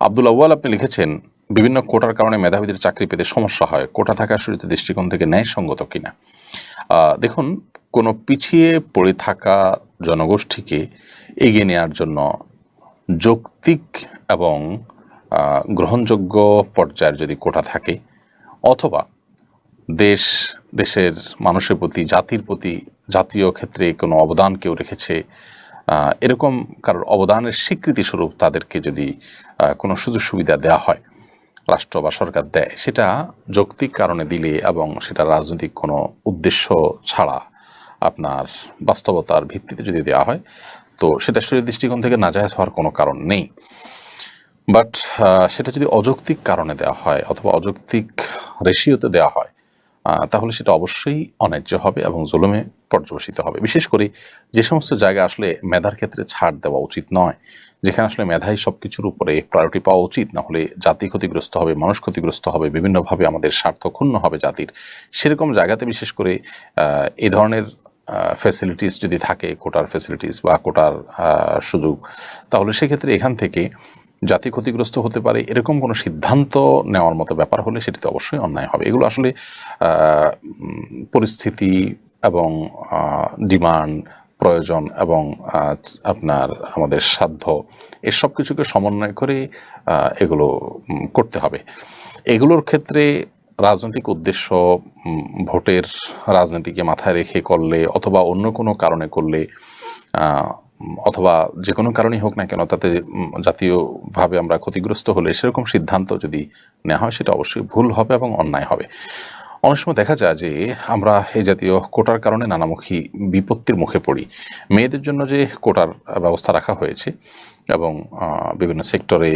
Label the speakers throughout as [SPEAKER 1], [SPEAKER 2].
[SPEAKER 1] আব্দুল আউয়াল আপনি লিখেছেন, বিভিন্ন কোটার কারণে মেধাবীদের চাকরি পেতে সমস্যা হয়, কোটা থাকা শুরুতে দৃষ্টিকোণ থেকে ন্যায়সঙ্গত কিনা। দেখুন, কোনো পিছিয়ে পড়ে থাকা জনগোষ্ঠীকে এগিয়ে নেওয়ার জন্য যৌক্তিক এবং গ্রহণযোগ্য পর্যায়ের যদি কোটা থাকে, অথবা দেশের মানুষের প্রতি, জাতির প্রতি, জাতীয় ক্ষেত্রে কোনো অবদান কেউ রেখেছে, এরকম কারোর অবদানের স্বীকৃতিস্বরূপ তাদেরকে যদি কোনো সুযোগ সুবিধা দেওয়া হয়, রাষ্ট্র বা সরকার দেয়, সেটা যৌক্তিক কারণে দিলে এবং সেটা রাজনৈতিক কোনো উদ্দেশ্য ছাড়া আপনার বাস্তবতার ভিত্তিতে যদি দেওয়া হয়, তো সেটা শরীর দৃষ্টিকোণ থেকে নাজায়েজ হওয়ার কোনো কারণ নেই। বাট সেটা যদি অযৌক্তিক কারণে দেওয়া হয় অথবা অযৌক্তিক রেশিওতে দেওয়া হয়, তাহলে সেটা অবশ্যই অন্যায্য হবে এবং জুলুমে পর্যবসিত হবে। বিশেষ করে যে সমস্ত জায়গা আসলে মেধার ক্ষেত্রে ছাড় দেওয়া উচিত নয়, যেখানে আসলে মেধাই সব কিছুর উপরে প্রায়োরিটি পাওয়া উচিত, না হলে জাতি ক্ষতিগ্রস্ত হবে, মানুষ ক্ষতিগ্রস্ত হবে, বিভিন্নভাবে আমাদের স্বার্থ ক্ষুণ্ণ হবে জাতির, সেরকম জায়গাতে বিশেষ করে এই ধরনের ফ্যাসিলিটিস যদি থাকে, কোটার ফ্যাসিলিটিস বা কোটার সুযোগ, তাহলে সেক্ষেত্রে এখান থেকে জাতি ক্ষতিগ্রস্ত হতে পারে এরকম কোনো সিদ্ধান্ত নেওয়ার মতো ব্যাপার হলে সেটিতে অবশ্যই অন্যায় হবে। এগুলো আসলে পরিস্থিতি এবং ডিমান্ড, প্রয়োজন এবং আপনার আমাদের সাধ্য, এসব কিছুকে সমন্বয় করে এগুলো করতে হবে। এগুলোর ক্ষেত্রে রাজনৈতিক উদ্দেশ্য, ভোটের রাজনীতিকে মাথায় রেখে করলে অথবা অন্য কোনো কারণে করলে, অথবা যে কোনো কারণেই হোক না কেন, তাতে জাতীয়ভাবে আমরা ক্ষতিগ্রস্ত হলে সেরকম সিদ্ধান্ত যদি নেওয়া হয়, সেটা অবশ্যই ভুল হবে এবং অন্যায় হবে। অনেক সময় দেখা যায় যে আমরা এই জাতীয় কোটার কারণে নানামুখী বিপত্তির মুখে পড়ি। মেয়েদের জন্য যে কোটার ব্যবস্থা রাখা হয়েছে এবং বিভিন্ন সেক্টরে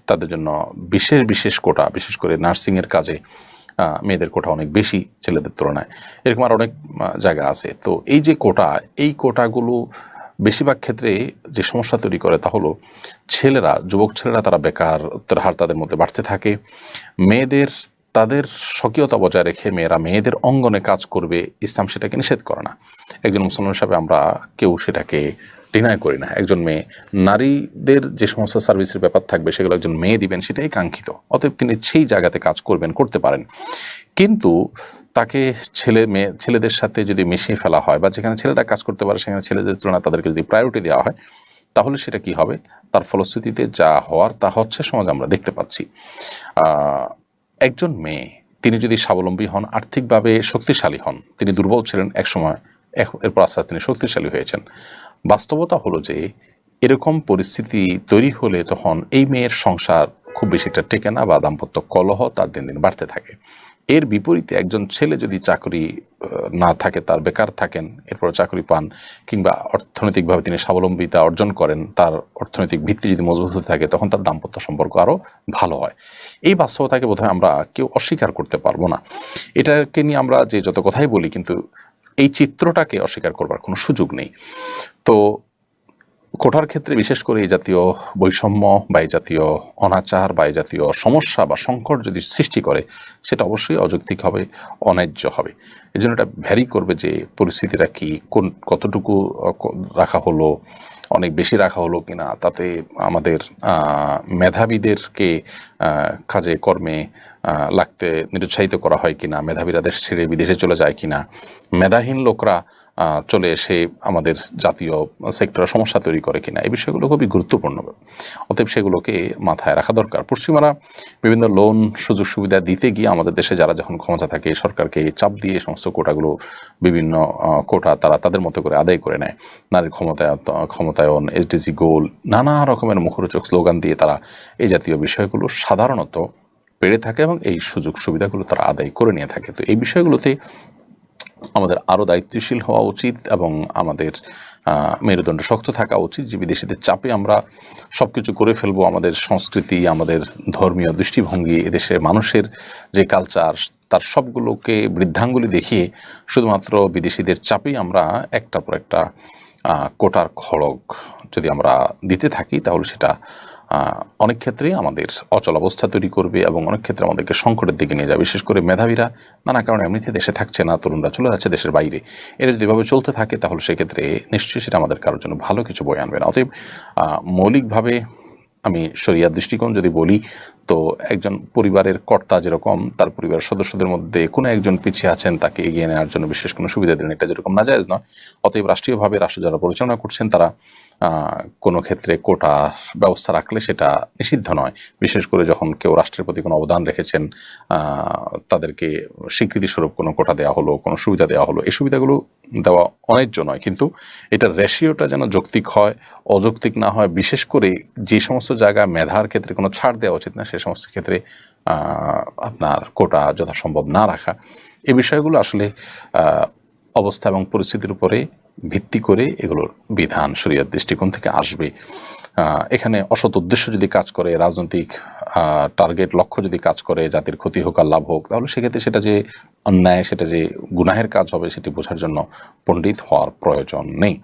[SPEAKER 1] তাদের জন্য বিশেষ বিশেষ কোটা, বিশেষ করে নার্সিংয়ের কাজে মেয়েদের কোটা অনেক বেশি ছেলেদের তুলনায়, এরকম আর অনেক জায়গা আছে। তো এই যে কোটা, এই কোটাগুলো বেশিরভাগ ক্ষেত্রে যে সমস্যা তৈরি করে তা হলো ছেলেরা, যুবক ছেলেরা, তারা বেকারত্বের হার তাদের মধ্যে বাড়তে থাকে। মেয়েদের, তাদের স্বকীয়তা বজায় রেখে মেয়েরা মেয়েদের অঙ্গনে কাজ করবে, ইসলাম সেটাকে নিষেধ করে না। একজন মুসলমান হিসাবে আমরা কেউ সেটাকে ডিনাই করি না। একজন মেয়ে, নারীদের যে সমস্ত সার্ভিসের ব্যাপার থাকবে সেগুলো একজন মেয়ে দিবেন, সেটাই কাঙ্ক্ষিত। অতএব তিনি সেই জায়গাতে কাজ করবেন, করতে পারেন। কিন্তু তাকে ছেলেদের সাথে যদি মিশিয়ে ফেলা হয়, বা যেখানে ছেলেরা কাজ করতে পারে সেখানে ছেলেদের তুলনায় তাদেরকে যদি প্রায়োরিটি দেওয়া হয়, তাহলে সেটা কি হবে? তার ফলশ্রুতিতে যা হওয়ার তা হচ্ছে, সমাজ আমরা দেখতে পাচ্ছি। একজন মেয়ে, তিনি যদি স্বাবলম্বী হন, আর্থিকভাবে শক্তিশালী হন, তিনি দুর্বল ছিলেন একসময়, এরপর আস্তে আস্তে তিনি শক্তিশালী হয়েছেন। বাস্তবতা হলো যে এরকম পরিস্থিতি তৈরি হলে তখন এই মেয়ের সংসার খুব বেশি একটা টেকে না, বা দাম্পত্য কলহ তার দিন দিন বাড়তে থাকে। এর বিপরীতে একজন ছেলে যদি চাকরি না থাকে, তার বেকার থাকেন, এরপর চাকরি পান, কিংবা অর্থনৈতিকভাবে তিনি স্বাবলম্বিতা অর্জন করেন, তার অর্থনৈতিক ভিত্তি যদি মজবুত হতে থাকে, তখন তার দাম্পত্য সম্পর্ক আরও ভালো হয়। এই বাস্তবতাকে বোধহয় আমরা কেউ অস্বীকার করতে পারবো না। এটাকে নিয়ে আমরা যে যত কথাই বলি, কিন্তু এই চিত্রটাকে অস্বীকার করবার কোনো সুযোগ নেই। তো কোটার ক্ষেত্রে বিশেষ করে এই জাতীয় বৈষম্য বা এই জাতীয় অনাচার বা এই জাতীয় সমস্যা বা সংকট যদি সৃষ্টি করে, সেটা অবশ্যই অযৌক্তিক হবে, অন্যায্য হবে। এই জন্য এটা ভ্যারি করবে যে পরিস্থিতিটা কি, কতটুকু রাখা হলো, অনেক বেশি রাখা হলো কিনা, তাতে আমাদের মেধাবীদেরকে কাজে কর্মে লাগতে নিরুৎসাহিত করা হয় কিনা, মেধাবীরা দেশ ছেড়ে বিদেশে চলে যায় কিনা, মেধাহীন লোকরা চলে এসে আমাদের জাতীয় সেক্টরে সমস্যা তৈরি করে কিনা, এই বিষয়গুলো খুবই গুরুত্বপূর্ণ। অতএব সেগুলোকে মাথায় রাখা দরকার। পশ্চিমারা বিভিন্ন লোন, সুযোগ সুবিধা দিতে গিয়ে আমাদের দেশে যারা যখন ক্ষমতা থাকে, সরকারকে চাপ দিয়ে সমস্ত কোটাগুলো, বিভিন্ন কোটা তারা তাদের মতো করে আদায় করে নেয়। নারীর ক্ষমতায়ন, এসডিজি গোল, নানা রকমের মুখরোচক স্লোগান দিয়ে তারা এই জাতীয় বিষয়গুলো সাধারণত পেরে থাকে এবং এই সুযোগ সুবিধাগুলো তারা আদায় করে নিয়ে থাকে। তো এই বিষয়গুলোতে আমাদের আরও দায়িত্বশীল হওয়া উচিত এবং আমাদের মেরুদণ্ড শক্ত থাকা উচিত যে বিদেশিদের চাপে আমরা সব কিছু করে ফেলবো। আমাদের সংস্কৃতি, আমাদের ধর্মীয় দৃষ্টিভঙ্গি, এদেশের মানুষের যে কালচার, তার সবগুলোকে বৃদ্ধাঙ্গুলি দেখিয়ে শুধুমাত্র বিদেশিদের চাপেই আমরা একটার পর একটা কোটার খড়গ যদি আমরা দিতে থাকি, তাহলে সেটা অনেক ক্ষেত্রেই আমাদের অচলাবস্থা তৈরি করবে এবং অনেক ক্ষেত্রে আমাদেরকে সংকটের দিকে নিয়ে যাবে। বিশেষ করে মেধাবীরা নানা কারণে এমনিতে দেশে থাকছে না, তরুণরা চলে যাচ্ছে দেশের বাইরে। এরা যদি এভাবে চলতে থাকে, তাহলে সেক্ষেত্রে নিশ্চয়ই সেটা আমাদের কারোর জন্য ভালো কিছু বয়ে আনবে না। অতএব মৌলিকভাবে আমি শরিয়ার দৃষ্টিকোণ যদি বলি, তো একজন পরিবারের কর্তা যেরকম তার পরিবারের সদস্যদের মধ্যে কোনো একজন পিছিয়ে আছেন, তাকে এগিয়ে নেওয়ার জন্য বিশেষ কোনো সুবিধা দেন, এটা যেরকম নাজায়েজ নয়, অতএব রাষ্ট্রীয়ভাবে রাষ্ট্র যারা পরিচালনা করছেন তারা কোনো ক্ষেত্রে কোটা ব্যবস্থা রাখলে সেটা নিষিদ্ধ নয়। বিশেষ করে যখন কেউ রাষ্ট্রের প্রতি কোনো অবদান রেখেছেন, তাদেরকে স্বীকৃতিস্বরূপ কোনো কোটা দেওয়া হলো, কোনো সুবিধা দেওয়া হলো, এই সুবিধাগুলো দেওয়া অন্যায্য নয়, কিন্তু এটার রেশিওটা যেন যৌক্তিক হয়, অযৌক্তিক না হয়। বিশেষ করে যে সমস্ত জায়গায় মেধার ক্ষেত্রে কোনো ছাড় দেওয়া উচিত না, সে সমস্ত ক্ষেত্রে আপনার কোটা যথাসম্ভব না রাখা, এই বিষয়গুলো আসলে অবস্থা এবং পরিস্থিতির উপরে ভিত্তি করে এগুলোর বিধান শরীয়ত দৃষ্টিকোণ থেকে আসবে। এখানে অসৎ উদ্দেশ্য যদি কাজ করে, রাজনৈতিক টার্গেট লক্ষ্য যদি কাজ করে, জাতির ক্ষতি হোক আর লাভ হোক, তাহলে সেক্ষেত্রে সেটা যে অন্যায়, সেটা যে গুনাহের কাজ হবে, সেটি বোঝার জন্য পণ্ডিত হওয়ার প্রয়োজন নেই।